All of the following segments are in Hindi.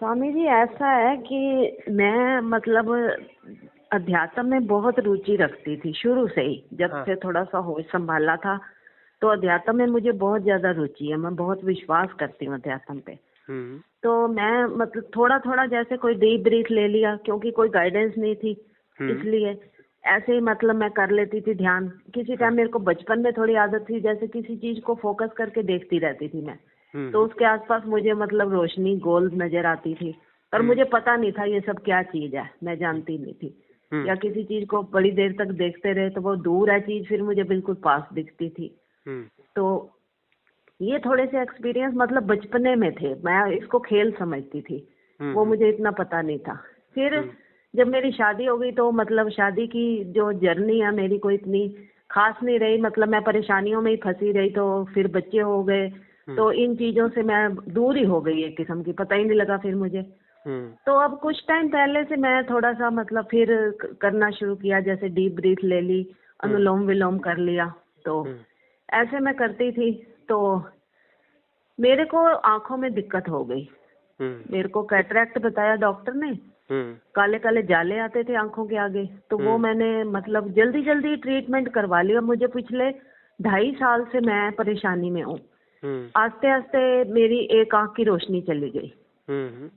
स्वामी जी ऐसा है कि मैं मतलब अध्यात्म में बहुत रुचि रखती थी शुरू से ही। जब हाँ। से थोड़ा सा होश संभाला था तो अध्यात्म में मुझे बहुत ज्यादा रुचि है। मैं बहुत विश्वास करती हूँ अध्यात्म पे। हम्म। तो मैं मतलब थोड़ा थोड़ा जैसे कोई डीप ब्रीथ ले लिया, क्योंकि कोई गाइडेंस नहीं थी हम्म। इसलिए ऐसे ही मतलब मैं कर लेती थी ध्यान। किसी हाँ। टाइम मेरे को बचपन में थोड़ी आदत थी, जैसे किसी चीज को फोकस करके देखती रहती थी मैं, तो हम्म। उसके आसपास मुझे मतलब रोशनी गोल नजर आती थी। पर हम्म। मुझे पता नहीं था ये सब क्या चीज है, मैं जानती नहीं थी। हम्म। या किसी चीज को बड़ी देर तक देखते रहे तो वो दूर है चीज, फिर मुझे बिल्कुल पास दिखती थी। हम्म। तो ये थोड़े से एक्सपीरियंस मतलब बचपने में थे, मैं इसको खेल समझती थी, वो हम्म। मुझे इतना पता नहीं था। फिर हम्म। जब मेरी शादी हो गई तो मतलब शादी की जो जर्नी है मेरी कोई इतनी खास नहीं रही, मतलब मैं परेशानियों में ही फंसी रही। तो फिर बच्चे हो गए हम्म। तो इन चीजों से मैं दूर ही हो गई, एक किस्म की पता ही नहीं लगा फिर मुझे। हम्म। तो अब कुछ टाइम पहले से मैं थोड़ा सा मतलब फिर करना शुरू किया, जैसे डीप ब्रीथ ले ली, हम्म। अनुलोम विलोम कर लिया। तो हम्म। ऐसे मैं करती थी तो मेरे को आंखों में दिक्कत हो गई। हम्म। मेरे को कैटरैक्ट बताया डॉक्टर ने, हम्म। काले काले जाले आते थे आंखों के आगे। तो वो हम्म। मैंने मतलब जल्दी जल्दी ट्रीटमेंट करवा लिया। मुझे पिछले 2.5 साल से मैं परेशानी में हूँ। हम्म। आस्ते आस्ते मेरी एक आंख की रोशनी चली गई हम्म।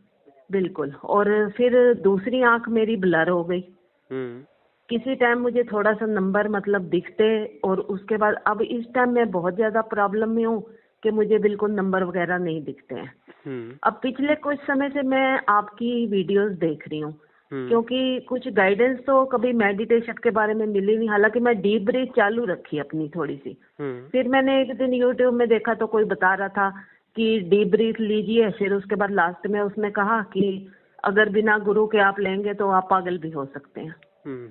बिल्कुल, और फिर दूसरी आंख मेरी ब्लर हो गई। हम्म। किसी टाइम मुझे थोड़ा सा नंबर मतलब दिखते, और उसके बाद अब इस टाइम मैं बहुत ज्यादा प्रॉब्लम में हूँ कि मुझे बिल्कुल नंबर वगैरह नहीं दिखते हैं। हम्म। अब पिछले कुछ समय से मैं आपकी वीडियोस देख रही हूँ, हम्म। क्योंकि कुछ गाइडेंस तो कभी मेडिटेशन के बारे में मिली नहीं। हालांकि मैं डीप ब्रीथ चालू रखी अपनी थोड़ी सी। हम्म। फिर मैंने एक दिन यूट्यूब में देखा तो कोई बता रहा था कि डीप ब्रीथ लीजिए, फिर उसके बाद लास्ट में उसने कहा कि अगर बिना गुरु के आप लेंगे तो आप पागल भी हो सकते हैं। हम्म।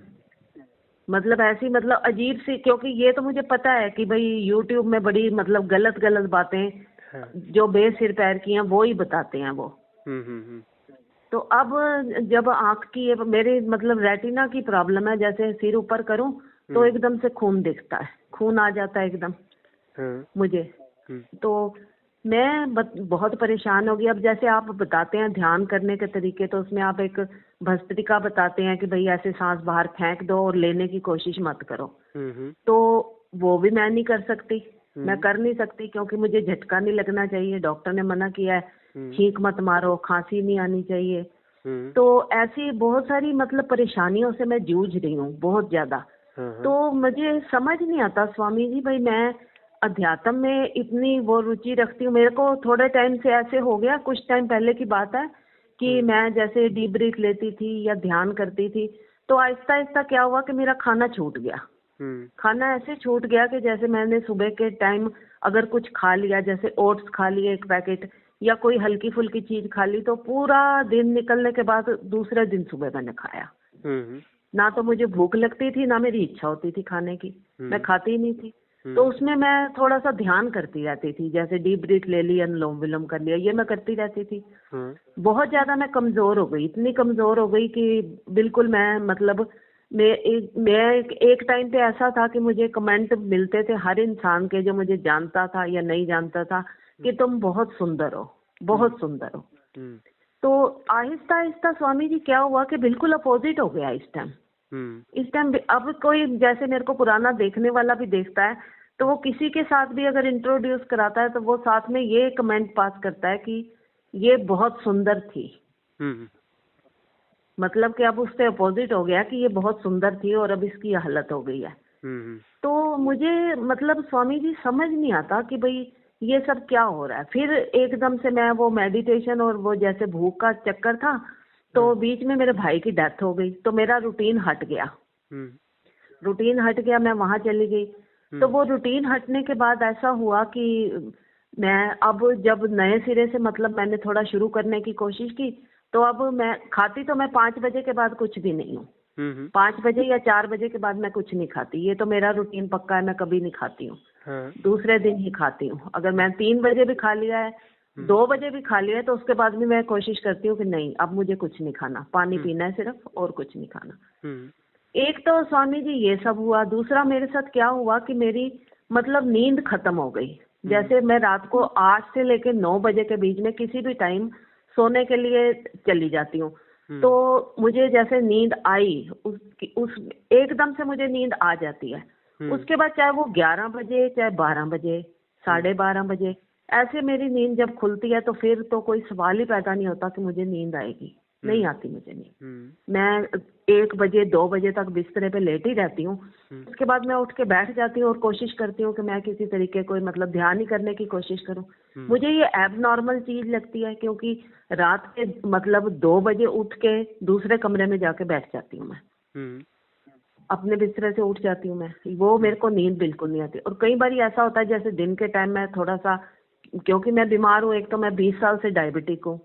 मतलब ऐसी मतलब अजीब सी, क्योंकि ये तो मुझे पता है कि भाई यूट्यूब में बड़ी मतलब गलत गलत बातें हाँ। जो बेसिर पैर की हैं वो ही बताते हैं वो। हम्म। तो अब जब आंख की मेरे मतलब रेटिना की प्रॉब्लम है, जैसे सिर ऊपर करूं तो हम्म। एकदम से खून दिखता है, खून आ जाता है एकदम हाँ। मुझे। हम्म। तो मैं बहुत परेशान हो गई। अब जैसे आप बताते हैं ध्यान करने के तरीके, तो उसमें आप एक भस्त्रिका बताते हैं कि भाई ऐसे सांस बाहर फेंक दो और लेने की कोशिश मत करो। हम्म। तो वो भी मैं नहीं कर सकती, मैं हम्म। कर नहीं सकती, क्योंकि मुझे झटका नहीं लगना चाहिए। डॉक्टर ने मना किया है, हम्म। छींक मत मारो, खांसी नहीं आनी चाहिए। हम्म। तो ऐसी बहुत सारी मतलब परेशानियों से मैं जूझ रही हूँ बहुत ज्यादा। हाँ। हाँ। तो मुझे समझ नहीं आता स्वामी जी, भाई मैं अध्यात्म में इतनी वो रुचि रखती हूँ। मेरे को थोड़े टाइम से ऐसे हो गया, कुछ टाइम पहले की बात है कि हम्म। मैं जैसे डीप ब्रीथ लेती थी या ध्यान करती थी तो आहिस्ता आहिस्ता क्या हुआ कि मेरा खाना छूट गया। हम्म। खाना ऐसे छूट गया कि जैसे मैंने सुबह के टाइम अगर कुछ खा लिया, जैसे ओट्स खा लिए एक पैकेट, या कोई हल्की फुल्की चीज खा ली, तो पूरा दिन निकलने के बाद दूसरे दिन सुबह मैंने खाया। हम्म। ना तो मुझे भूख लगती थी ना मेरी इच्छा होती थी खाने की, मैं हम्म। खाती ही नहीं थी। तो हम्म। उसमें मैं थोड़ा सा ध्यान करती रहती थी, जैसे डीप ब्रीथ ले ली, अनुलोम विलोम कर लिया, ये मैं करती रहती थी। हाँ। बहुत ज्यादा मैं कमजोर हो गई, इतनी कमजोर हो गई कि बिल्कुल मैं मतलब मैं एक टाइम पे ऐसा था कि मुझे कमेंट मिलते थे हर इंसान के, जो मुझे जानता था या नहीं जानता था, कि तुम बहुत सुंदर हो, हम्म। बहुत सुंदर हो। हम्म। तो आहिस्ता आहिस्ता स्वामी जी क्या हुआ कि बिल्कुल अपोजिट हो गया इस टाइम। हम्म। इस टाइम अब कोई जैसे मेरे को पुराना देखने वाला भी देखता है, तो वो किसी के साथ भी अगर इंट्रोड्यूस कराता है तो वो साथ में ये कमेंट पास करता है कि ये बहुत सुंदर थी। हम्म। मतलब कि अब उससे अपोजिट हो गया कि ये बहुत सुंदर थी और अब इसकी ये हालत हो गई है। हम्म। तो मुझे मतलब स्वामी जी समझ नहीं आता कि भाई ये सब क्या हो रहा है। फिर एकदम से मैं वो मेडिटेशन और वो जैसे भूख का चक्कर था, तो हाँ। बीच में मेरे भाई की डेथ हो गई, तो मेरा रूटीन हट गया। हम्म। रूटीन हट गया, मैं वहां चली गई। तो हम्म। वो रूटीन हटने के बाद ऐसा हुआ कि मैं अब जब नए सिरे से मतलब मैंने थोड़ा शुरू करने की कोशिश की, तो अब मैं खाती तो मैं 5 बजे के बाद कुछ भी नहीं हूँ। हम्म। 5 बजे या 4 बजे के बाद मैं कुछ नहीं खाती, ये तो मेरा रूटीन पक्का है, मैं कभी नहीं खाती हूँ। हाँ। दूसरे दिन ही खाती हूँ। अगर मैं 3 बजे भी खा लिया है, हम्म। 2 बजे भी खा लिया है, तो उसके बाद भी मैं कोशिश करती हूँ कि नहीं अब मुझे कुछ नहीं खाना, पानी हम्म। पीना है सिर्फ, और कुछ नहीं खाना। हम्म। एक तो स्वामी जी ये सब हुआ। दूसरा मेरे साथ क्या हुआ कि मेरी मतलब नींद खत्म हो गई। हम्म। जैसे मैं रात को 8 से लेकर 9 बजे के बीच में किसी भी टाइम सोने के लिए चली जाती हूँ। तो मुझे जैसे नींद आई, उस एकदम से मुझे नींद आ जाती है। उसके बाद चाहे वो 11 बजे, चाहे 12 बजे, 12:30 बजे, ऐसे मेरी नींद जब खुलती है तो फिर तो कोई सवाल ही पैदा नहीं होता कि मुझे नींद आएगी। नहीं आती मुझे नींद। मैं 1 बजे 2 बजे तक बिस्तरे पे लेटी रहती हूँ। उसके बाद मैं उठ के बैठ जाती हूँ और कोशिश करती हूँ कि मैं किसी तरीके कोई मतलब ध्यान ही करने की कोशिश करूँ। मुझे ये एबनॉर्मल चीज लगती है, क्योंकि रात के मतलब 2 बजे उठ के दूसरे कमरे में जाके बैठ जाती हूँ मैं। अपने बिस्तर से उठ जाती हूँ मैं, वो मेरे को नींद बिल्कुल नहीं आती। और कई बार ऐसा होता है जैसे दिन के टाइम में थोड़ा सा, क्योंकि मैं बीमार हूँ, एक तो मैं 20 साल से डायबिटिक हूँ,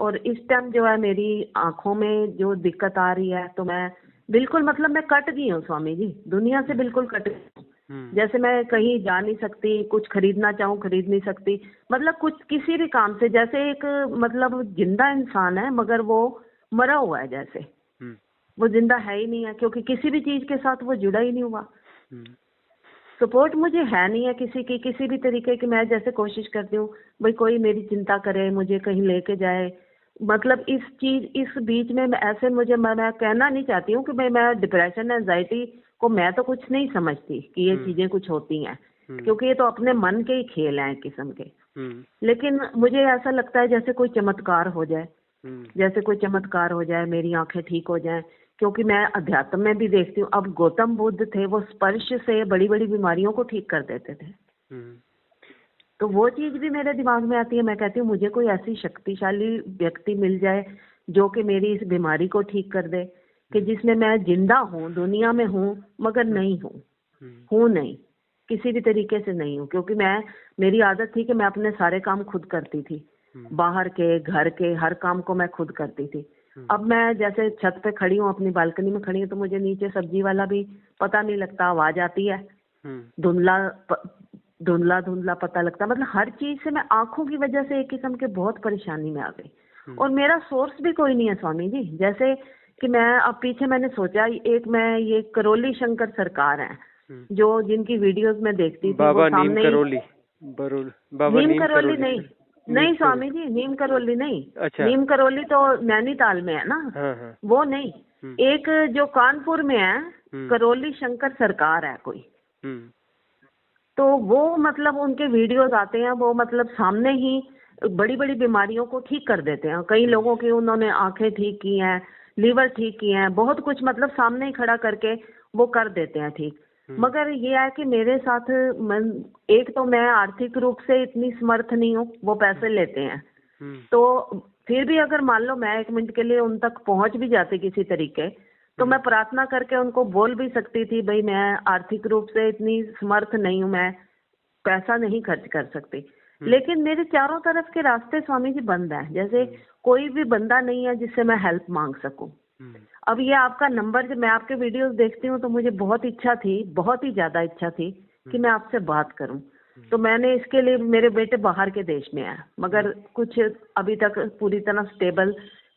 और इस टाइम जो है मेरी आंखों में जो दिक्कत आ रही है, तो मैं बिल्कुल मतलब मैं कट गई हूँ स्वामी जी, दुनिया से बिल्कुल कट गई हूँ। जैसे मैं कहीं जा नहीं सकती, कुछ खरीदना चाहूँ खरीद नहीं सकती, मतलब कुछ किसी भी काम से, जैसे एक मतलब जिंदा इंसान है मगर वो मरा हुआ है, जैसे वो जिंदा है ही नहीं है, क्योंकि किसी भी चीज के साथ वो जुड़ा ही नहीं हुआ। सपोर्ट मुझे है नहीं है किसी की, किसी भी तरीके की। मैं जैसे कोशिश करती हूँ भाई कोई मेरी चिंता करे, मुझे कहीं लेके जाए, मतलब इस बीच में मैं ऐसे मैं कहना नहीं चाहती हूँ कि भाई मैं डिप्रेशन एंजाइटी को मैं तो कुछ नहीं समझती कि ये चीजें कुछ होती हैं, क्योंकि ये तो अपने मन के ही खेल हैं एक किस्म के। लेकिन मुझे ऐसा लगता है जैसे कोई चमत्कार हो जाए, जैसे कोई चमत्कार हो जाए, मेरी आंखें ठीक हो जाएं, क्योंकि मैं अध्यात्म में भी देखती हूँ। अब गौतम बुद्ध थे, वो स्पर्श से बड़ी बड़ी बीमारियों को ठीक कर देते थे। तो वो चीज भी मेरे दिमाग में आती है। मैं कहती हूँ मुझे कोई ऐसी शक्तिशाली व्यक्ति मिल जाए जो कि मेरी इस बीमारी को ठीक कर दे, कि जिसमें मैं जिंदा हूँ, दुनिया में हूँ मगर नहीं हूँ नहीं, किसी भी तरीके से नहीं हूँ। क्योंकि मेरी आदत थी कि मैं अपने सारे काम खुद करती थी, बाहर के घर के हर काम को मैं खुद करती थी। अब मैं जैसे छत पे खड़ी हूँ, अपनी बालकनी में खड़ी हूँ, तो मुझे नीचे सब्जी वाला भी पता नहीं लगता, आवाज आती है, धुंधला धुंधला पता लगता, मतलब हर चीज से मैं आंखों की वजह से एक किस्म के बहुत परेशानी में आ गई। और मेरा सोर्स भी कोई नहीं है स्वामी जी। जैसे कि मैं अब पीछे मैंने सोचा, एक मैं ये करौली शंकर सरकार है, जो जिनकी वीडियोस में देखती थी, वो सामने नीम करौली नहीं स्वामी जी, नीम करौली नहीं। अच्छा। नीम करौली तो नैनीताल में है ना। वो नहीं, एक जो कानपुर में है, करौली शंकर सरकार है कोई। तो वो मतलब उनके वीडियोस आते हैं, वो मतलब सामने ही बड़ी बड़ी बीमारियों को ठीक कर देते हैं। कई लोगों की उन्होंने आंखें ठीक की हैं, लीवर ठीक किए हैं, बहुत कुछ मतलब सामने ही खड़ा करके वो कर देते हैं ठीक। मगर ये है कि मेरे साथ एक तो मैं आर्थिक रूप से इतनी समर्थ नहीं हूँ, वो पैसे लेते हैं। तो फिर भी अगर मान लो मैं 1 मिनट के लिए उन तक पहुंच भी जाती किसी तरीके, तो मैं प्रार्थना करके उनको बोल भी सकती थी भाई मैं आर्थिक रूप से इतनी समर्थ नहीं हूँ, मैं पैसा नहीं खर्च कर सकती। लेकिन मेरे चारों तरफ के रास्ते स्वामी जी बंद हैं, जैसे कोई भी बंदा नहीं है जिससे मैं हेल्प मांग सकूं। अब ये आपका नंबर, जब मैं आपके वीडियोस देखती हूँ तो मुझे बहुत इच्छा थी, बहुत ही ज्यादा इच्छा थी कि मैं आपसे बात करूं। तो मैंने इसके लिए, मेरे बेटे बाहर के देश में है, मगर कुछ अभी तक पूरी तरह स्टेबल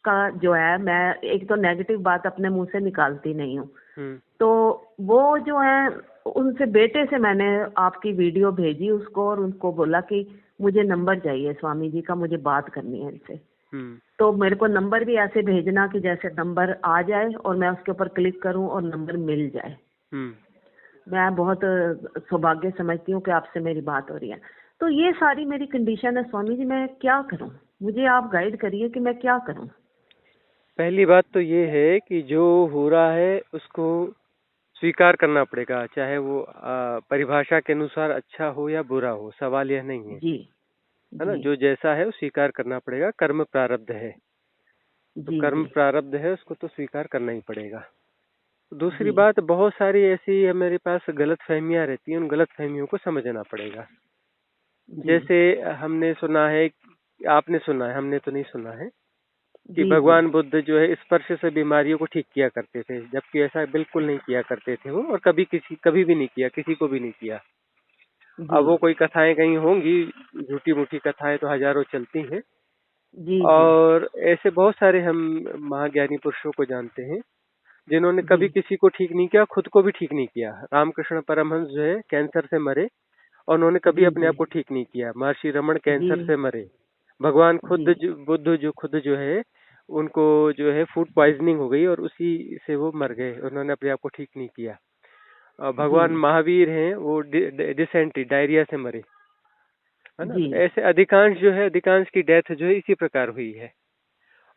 का जो है, मैं एक तो नेगेटिव बात अपने मुंह से निकालती नहीं हूँ। तो वो जो है, उनसे बेटे से मैंने आपकी वीडियो भेजी उसको, और उनको बोला कि मुझे नंबर चाहिए स्वामी जी का, मुझे बात करनी है इनसे। तो मेरे को नंबर भी ऐसे भेजना कि जैसे नंबर आ जाए और मैं उसके ऊपर क्लिक करूं और नंबर मिल जाए। मैं बहुत सौभाग्य समझती हूँ कि आपसे मेरी बात हो रही है। तो ये सारी मेरी कंडीशन है स्वामी जी, मैं क्या करूं? मुझे आप गाइड करिए कि मैं क्या करूं। पहली बात तो ये है कि जो हो रहा है उसको स्वीकार करना पड़ेगा, चाहे वो परिभाषा के अनुसार अच्छा हो या बुरा हो, सवाल यह नहीं है जी, है ना। जो जैसा है वो स्वीकार करना पड़ेगा, कर्म प्रारब्ध है, तो कर्म प्रारब्ध है, उसको तो स्वीकार करना ही पड़ेगा। दूसरी बात, बहुत सारी ऐसी मेरे पास गलत फहमियां रहती हैं, उन गलत फहमियों को समझना पड़ेगा। जैसे हमने सुना है, आपने सुना है, हमने तो नहीं सुना है, कि भगवान बुद्ध जो है स्पर्श से बीमारियों को ठीक किया करते थे, जबकि ऐसा बिल्कुल नहीं किया करते थे वो, और कभी भी नहीं किया, किसी को भी नहीं किया। अब वो कोई कथाएं कहीं होंगी, झूठी मूठी कथाएं तो हजारों चलती हैं, और ऐसे बहुत सारे हम महाज्ञानी पुरुषों को जानते हैं जिन्होंने कभी किसी को ठीक नहीं किया, खुद को भी ठीक नहीं किया। रामकृष्ण परमहंस जो है कैंसर से मरे और उन्होंने कभी अपने आप को ठीक नहीं किया। महर्षि रमन कैंसर से मरे भगवान जी बुद्ध जो खुद जो है उनको जो है फूड पॉइजनिंग हो गई और उसी से वो मर गए, उन्होंने अपने आप को ठीक नहीं किया। जी भगवान महावीर हैं वो डिसेंट्री डायरिया से मरे, है ना। जी। तो ऐसे अधिकांश की डेथ जो है इसी प्रकार हुई है,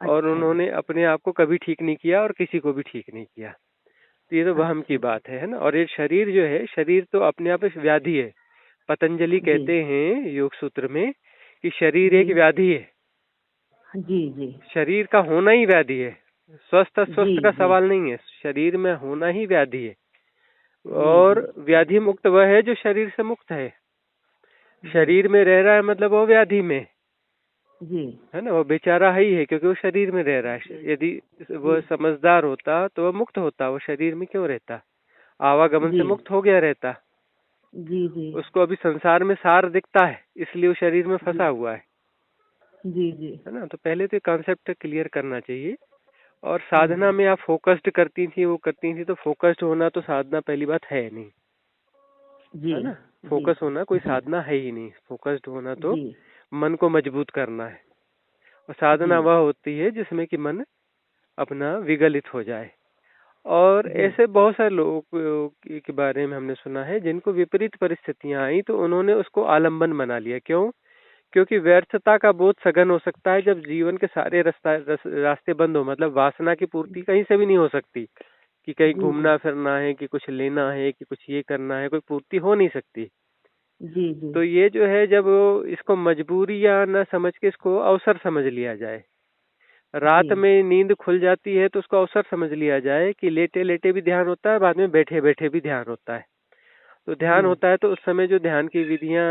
और अच्छा जी। उन्होंने अपने आप को कभी ठीक नहीं किया और किसी को भी ठीक नहीं किया। तो ये तो वहम की अच्छा जी। बात है ना। और ये शरीर जो है, शरीर तो अपने आप एक व्याधि है। पतंजलि जी कहते हैं योग सूत्र में कि शरीर जी एक व्याधि है, जी जी शरीर का होना ही व्याधि है। स्वस्थ जी अस्वस्थ का जी सवाल नहीं है, शरीर में होना ही व्याधि है। जी और जी व्याधि मुक्त वह है जो शरीर से मुक्त है। जी शरीर में रह रहा है मतलब वो व्याधि में जी है ना, वो बेचारा ही है क्योंकि वो शरीर में रह रहा है। यदि जी वो समझदार होता तो वो मुक्त होता, वो शरीर में क्यों रहता, आवागमन जी से मुक्त हो गया रहता। जी जी उसको अभी संसार में सार दिखता है, इसलिए वो शरीर में जी फंसा हुआ जी जी है ना। तो पहले तो कॉन्सेप्ट क्लियर करना चाहिए। और हाँ साधना जी। में आप फोकस्ड करती थी, वो करती थी, तो फोकस्ड होना तो साधना पहली बात है नहीं, जी है ना। जी फोकस होना कोई जी साधना है ही नहीं। फोकस्ड होना तो जी मन को मजबूत करना है, और जी साधना वह होती है जिसमें कि मन अपना विगलित हो जाए। और जी ऐसे बहुत सारे लोगों के बारे में हमने सुना है जिनको विपरीत परिस्थितियां आई तो उन्होंने उसको आलंबन बना लिया। क्यों? क्योंकि व्यर्थता का बोध सघन हो सकता है जब जीवन के सारे रास्ते बंद हो, मतलब वासना की पूर्ति कहीं से भी नहीं हो सकती, कि कहीं जी जी घूमना फिरना है, कि कुछ लेना है, कि कुछ ये करना है, कोई पूर्ति हो नहीं सकती। जी जी तो ये जो है, जब इसको मजबूरी या न समझ के इसको अवसर समझ लिया जाए, जी रात में नींद खुल जाती है तो उसको अवसर समझ लिया जाए कि लेटे लेटे भी ध्यान होता है, बाद में बैठे बैठे भी ध्यान होता है। तो ध्यान जी होता है तो उस समय जो ध्यान की विधियां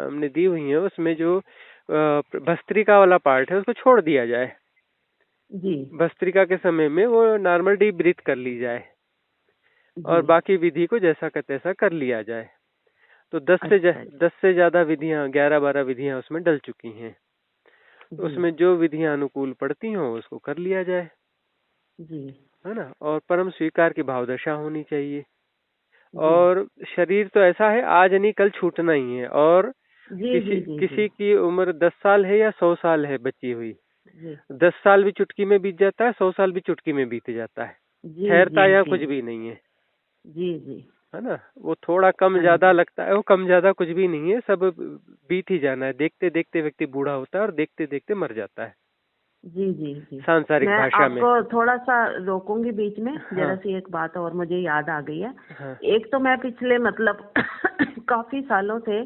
हमने दी हुई हैं उसमें जो भस्त्रिका वाला पार्ट है उसको छोड़ दिया जाए। जी भस्त्रिका के समय में वो नॉर्मल डीप ब्रीथ कर ली जाए, जी। और बाकी विधि को जैसा का तैसा कर लिया जाए। तो अच्छा जी। 10 से ज्यादा विधियां, 11-12 विधियां उसमें डल चुकी हैं। तो जी उसमें जो विधियां अनुकूल पड़ती हों उसको कर लिया जाए, जी है ना। और परम स्वीकार की भावदशा होनी चाहिए। जी और शरीर तो ऐसा है, आज नहीं कल छूटना ही है। और जी किसी जी जी जी किसी की उम्र 10 साल है या 100 साल है बची हुई, जी 10 साल भी चुटकी में बीत जाता है, 100 साल भी चुटकी में बीत जाता है। जी जी ठहरता या जी कुछ भी नहीं जी जी। है ना। वो थोड़ा कम हाँ ज्यादा जी। लगता है, वो कम ज्यादा कुछ भी नहीं है, सब बीत ही जाना है। देखते देखते व्यक्ति बूढ़ा होता है और देखते देखते मर जाता है, जी जी जी। सांसारिक मैं भाषा में। आपको थोड़ा सा रोकूंगी बीच में, जरा हाँ सी एक बात और मुझे याद आ गई है। हाँ। एक तो मैं पिछले मतलब काफी सालों से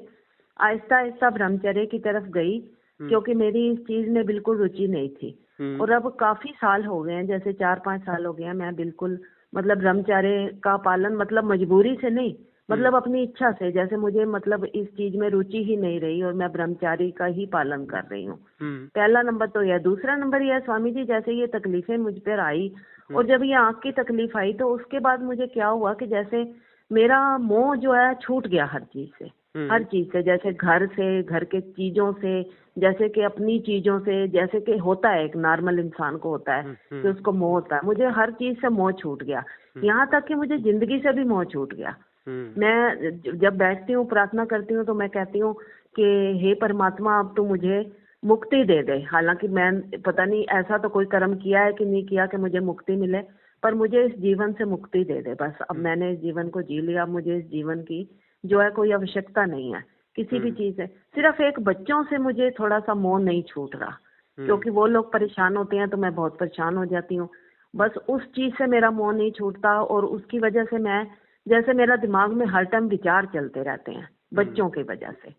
आहिस्ता आहिस्ता ब्रह्मचर्य की तरफ गई, हम्म क्योंकि मेरी इस चीज में बिल्कुल रुचि नहीं थी। हम्म और अब काफी साल हो गए हैं, जैसे 4-5 साल हो गए हैं, मैं बिल्कुल मतलब ब्रह्मचर्य का पालन मतलब मजबूरी से नहीं, हम्म मतलब अपनी इच्छा से, जैसे मुझे मतलब इस चीज में रुचि ही नहीं रही और मैं ब्रह्मचारी का ही पालन कर रही हूँ। हम्म पहला नंबर तो यह, दूसरा नंबर यह स्वामी जी, जैसे ये तकलीफें मुझ पर आई और हम्म जब ये आंख की तकलीफ आई तो उसके बाद मुझे क्या हुआ कि जैसे मेरा मोह जो है छूट गया हर चीज से, हर हम्म चीज से, जैसे घर से, घर के चीजों से, जैसे कि अपनी चीजों से, जैसे कि होता है एक नॉर्मल इंसान को होता है कि हम्म उसको मोह होता है, मुझे हर चीज से मोह छूट गया। हम्म यहाँ तक कि मुझे जिंदगी से भी मोह छूट गया। हम्म मैं जब बैठती हूँ प्रार्थना करती हूँ तो मैं कहती हूँ कि हे परमात्मा, अब तो मुझे मुक्ति दे दे। हालांकि मैं पता नहीं ऐसा तो कोई कर्म किया है कि नहीं किया कि मुझे मुक्ति मिले, पर मुझे इस जीवन से मुक्ति दे दे बस। अब मैंने इस जीवन को जी लिया, मुझे इस जीवन की जो है कोई आवश्यकता नहीं है किसी भी चीज से। सिर्फ एक बच्चों से मुझे थोड़ा सा मोह नहीं छूट रहा, क्योंकि वो लोग परेशान होते हैं तो मैं बहुत परेशान हो जाती हूँ। बस उस चीज से मेरा मोह नहीं छूटता, और उसकी वजह से मैं, जैसे मेरा दिमाग में हर टाइम विचार चलते रहते हैं बच्चों की वजह से,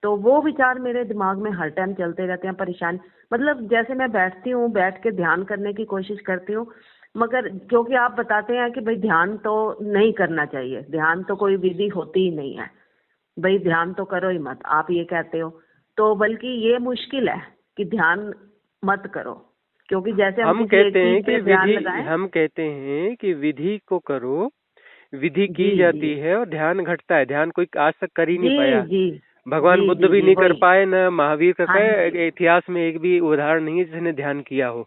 तो वो विचार मेरे दिमाग में हर टाइम चलते रहते हैं। परेशान मतलब जैसे मैं बैठती हूँ, बैठ के ध्यान करने की कोशिश करती हूँ, मगर क्योंकि आप बताते हैं कि भाई ध्यान तो नहीं करना चाहिए, ध्यान तो कोई विधि होती ही नहीं है, भाई ध्यान तो करो ही मत, आप ये कहते हो, तो बल्कि ये मुश्किल है कि ध्यान मत करो, क्योंकि जैसे हम हम किसी एक कहते चीज हैं कि पे ध्यान लगाएं। हम कहते हैं कि विधि को करो, विधि जी की जी जाती है और ध्यान घटता है। ध्यान कोई आज तक कर ही नहीं जी पाया। जी भगवान जी बुद्ध जी भी जी नहीं कर वही। पाए, न महावीर कर हाँ जी पाए। इतिहास में एक भी उदाहरण नहीं है जिसने ध्यान किया हो,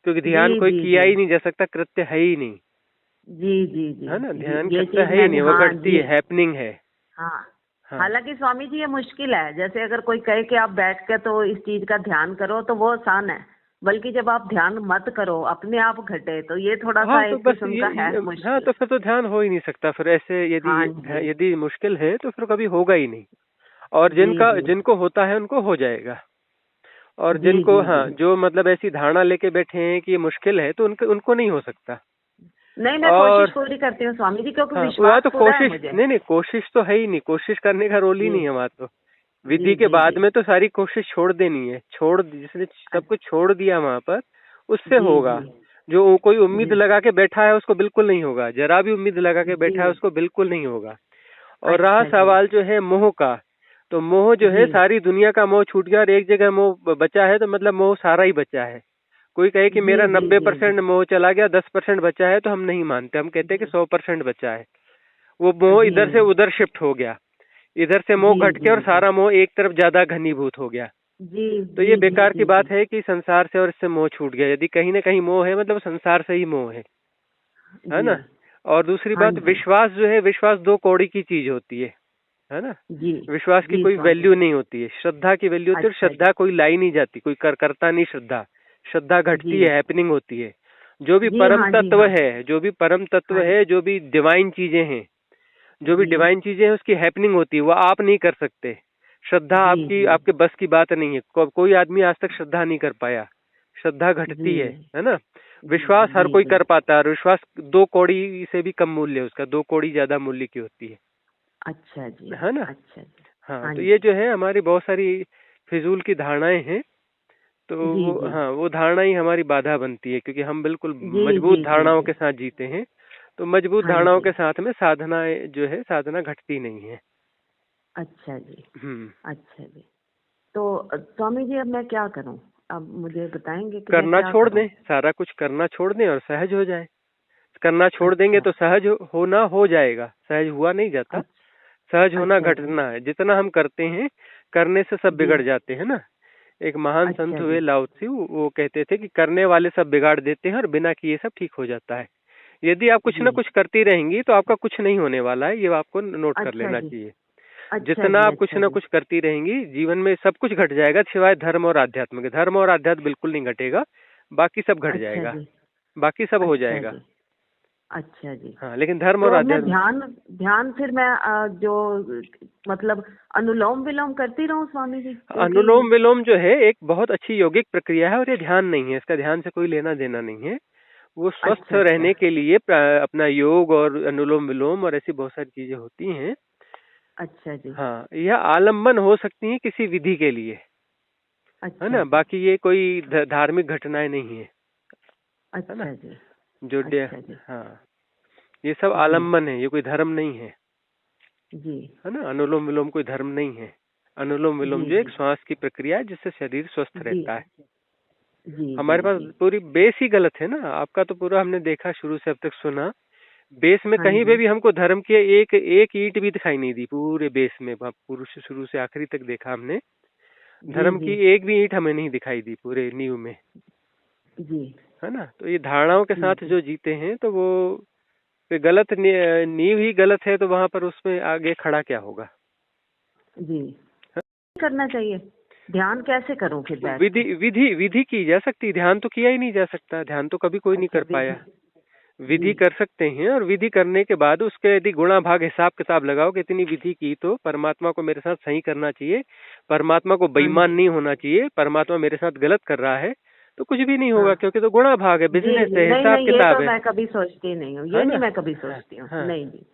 क्योंकि जी ध्यान कोई जी किया जी ही नहीं जा सकता, कृत्य है ही नहीं, जी जी जी है ना। जी। ध्यान ये कृत्य चीज है ही मैंने, नहीं, वो हाँ घटती जी, है, हैपनिंग है। हाँ हाँ हालांकि स्वामी जी ये मुश्किल है, जैसे अगर कोई कहे कि आप बैठ के तो इस चीज का ध्यान करो तो वो आसान है, बल्कि जब आप ध्यान मत करो अपने आप घटे तो ये थोड़ा सा हाँ, तो एक बस किस्म का है हाँ, मुश्किल। तो फिर तो ध्यान हो ही नहीं सकता फिर ऐसे, यदि हाँ जी। यदि मुश्किल है तो फिर कभी होगा ही नहीं। और जी जिनका जी जिनको होता है उनको हो जाएगा। और जी जिनको, जी जी। हाँ, जो मतलब ऐसी धारणा लेके बैठे हैं कि ये मुश्किल है, तो उनको उनको नहीं हो सकता। नहीं, मैं कोशिश और पूरी करती हूँ स्वामी जी, क्योंकि हाँ, वह विश्वास तो पूरा है कोशिश, मुझे। नहीं नहीं, कोशिश तो है ही नहीं, कोशिश करने का रोल ही जी नहीं है वहाँ तो। जी विधि के जी बाद जी। में तो सारी कोशिश छोड़ देनी है, जिसने सब कुछ छोड़ दिया वहाँ पर, उससे जी होगा। जी जो कोई उम्मीद जी लगा के बैठा है उसको बिल्कुल नहीं होगा, जरा भी उम्मीद लगा के जी। बैठा है उसको बिल्कुल नहीं होगा। और रहा अच्छा जी। सवाल जो है मोह का, तो मोह जो जी है, सारी दुनिया का मोह छूट गया और एक जगह मोह बचा है, तो मतलब मोह सारा ही बचा है। कोई कहे कि जी मेरा जी जी जी 90% मोह चला गया, 10% बचा है, तो हम नहीं मानते, हम कहते हैं कि जी 100% बचा है। वो मोह जी इधर से उधर शिफ्ट हो गया, इधर से मोह जी घट के जी और जी सारा मोह एक तरफ ज्यादा घनीभूत हो गया। जी तो जी ये जी बेकार की जी बात जी है कि संसार से और इससे मोह छूट गया। यदि कहीं ना कहीं मोह है, मतलब संसार से ही मोह है जी। ना। और दूसरी हाँ बात, जी। विश्वास जो है, विश्वास दो कौड़ी की चीज होती है ना। जी विश्वास की जी कोई स्वामी वैल्यू जी। नहीं होती है, श्रद्धा की वैल्यू होती है, और अच्छा जी। श्रद्धा कोई लाई नहीं जाती, कोई करता नहीं श्रद्धा। श्रद्धा जी घटती है, हैपनिंग होती है। जो भी जी परम हाँ जी तत्व हाँ। है, जो भी परम तत्व हाँ है, जो भी डिवाइन चीजें हैं, जो भी जी डिवाइन चीजें हैं, उसकी हैपनिंग होती है, वो आप नहीं कर सकते। श्रद्धा जी आपकी, जी आपके बस की बात नहीं है। कोई आदमी आज तक श्रद्धा नहीं कर पाया। श्रद्धा जी घटती है ना। जी विश्वास हर जी कोई जी। कर पाता है, और विश्वास 2 कौड़ी से भी कम मूल्य है उसका, 2 कौड़ी ज्यादा मूल्य की होती अच्छा जी। है ना। अच्छा जी। हाँ, हाँ तो जी। ये जो है हमारी बहुत सारी फिजूल की धारणाएं हैं। तो जी वो, जी हाँ, वो धारणा ही हमारी बाधा बनती है, क्योंकि हम बिल्कुल जी मजबूत जी जी धारणाओं जी। के साथ जीते हैं। तो मजबूत हाँ धारणाओं जी। के साथ में साधनाएं जो है, साधना घटती नहीं है। अच्छा जी। हम्म। अच्छा जी। तो स्वामी जी अब मैं क्या करूं? अब मुझे बताएंगे कि मैं करना क्या छोड़ करूं? दें, सारा कुछ करना छोड़ दें और सहज हो जाए। करना छोड़ देंगे अच्छा तो सहज होना हो जाएगा, सहज हुआ नहीं जाता। अच्छा। सहज होना अच्छा जी। घटना है। जितना हम करते हैं, करने से सब जी। बिगड़ जाते हैं ना। एक महान संत अच्छा हुए जी। लाओ त्से, वो कहते थे कि करने वाले सब बिगाड़ देते हैं और बिना किए सब ठीक हो जाता है। यदि आप कुछ जी। ना कुछ करती रहेंगी तो आपका कुछ नहीं होने वाला है, ये आपको नोट कर अच्छा लेना जी। चाहिए। अच्छा जितना जी। आप कुछ अच्छा ना जी। कुछ करती रहेंगी, जीवन में सब कुछ घट जाएगा सिवाय धर्म और आध्यात्म के। धर्म और आध्यात्म बिल्कुल नहीं घटेगा, बाकी सब घट अच्छा जाएगा, जी। बाकी सब हो अच्छा जाएगा। जी। अच्छा जी। हाँ, लेकिन धर्म तो और अब मैं आध्यात्म। ध्यान ध्यान फिर मैं जो मतलब अनुलोम विलोम करती रहूं स्वामी जी, क्योंकि अनुलोम विलोम जो है एक बहुत अच्छी यौगिक प्रक्रिया है, और ये ध्यान नहीं है, इसका ध्यान से कोई लेना देना नहीं है। वो स्वस्थ अच्छा अच्छा। रहने के लिए अपना योग और अनुलोम विलोम और ऐसी बहुत सारी चीजें होती हैं। अच्छा जी। हाँ, यह आलम्बन हो सकती है किसी विधि के लिए, है अच्छा ना। जी। बाकी ये कोई धार्मिक घटनाएं नहीं है ना। अच्छा जी। जो अच्छा जी। हाँ, ये सब जी आलम्बन है, ये कोई धर्म नहीं जी है ना। अनुलोम विलोम कोई धर्म नहीं है। अनुलोम विलोम जी जो एक जी श्वास की प्रक्रिया है, जिससे शरीर स्वस्थ जी रहता है। जी जी हमारे पास जी। पूरी बेस ही गलत है ना। आपका तो पूरा हमने देखा, शुरू से अब तक सुना। बेस में हाँ कहीं पे जी। भी हमको धर्म की एक एक ईंट भी दिखाई नहीं दी, पूरे बेस में। पूरे से शुरू से आखिरी तक देखा हमने, जी धर्म जी की एक भी ईंट हमें नहीं दिखाई दी पूरे नींव में, जी है ना। तो ये धारणाओं के जी साथ जी जो जीते हैं, तो वो फिर गलत नींव ही गलत है, तो वहां पर उसमें आगे खड़ा क्या होगा। जी। करना चाहिए। ध्यान कैसे करूं फिर बैठ विधि के? विधि विधि की जा सकती, ध्यान तो किया ही नहीं जा सकता, ध्यान तो कभी कोई नहीं अच्छा कर विधि। पाया। जी। विधि कर सकते हैं, और विधि करने के बाद उसके यदि गुणा भाग हिसाब किताब लगाओ कि इतनी विधि की तो परमात्मा को मेरे साथ सही करना चाहिए, परमात्मा को हाँ बेईमान जी। नहीं होना चाहिए, परमात्मा मेरे साथ गलत कर रहा है, तो कुछ भी नहीं होगा, हाँ क्योंकि तो गुणा भाग है, जी बिजनेस जी। है, नहीं हिसाब नहीं, ये किताब तो है मैं कभी सोचती नहीं हूँ, है ये नहीं ना। मैं कभी हाँ, सोचती हूँ, हाँ। नहीं जी।